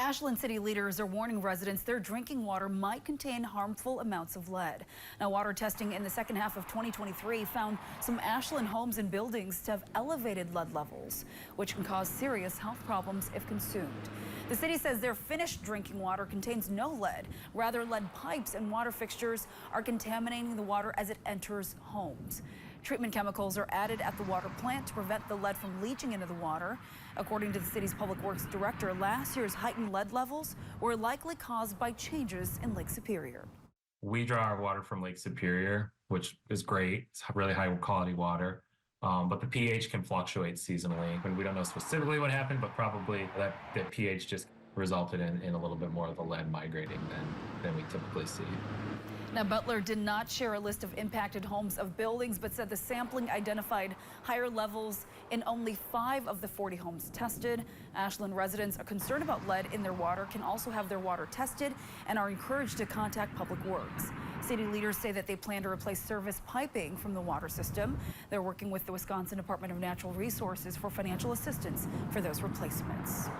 Ashland city leaders are warning residents their drinking water might contain harmful amounts of lead. Now, water testing in the second half of 2023 found some Ashland homes and buildings to have elevated lead levels, which can cause serious health problems if consumed. The city says their finished drinking water contains no lead. Rather, lead pipes and water fixtures are contaminating the water as it enters homes. Treatment chemicals are added at the water plant to prevent the lead from leaching into the water. According to the city's public works director, last year's heightened lead levels were likely caused by changes in Lake Superior. We draw our water from Lake Superior, which is great. It's really high quality water. But the pH can fluctuate seasonally. And we don't know specifically what happened, but probably that pH just resulted in a little bit more of the lead migrating than we typically see. Now, Butler did not share a list of impacted homes of buildings, but said the sampling identified higher levels in only 5 of the 40 homes tested. Ashland residents are concerned about lead in their water can also have their water tested and are encouraged to contact Public Works. City leaders say that they plan to replace service piping from the water system. They're working with the Wisconsin Department of Natural Resources for financial assistance for those replacements.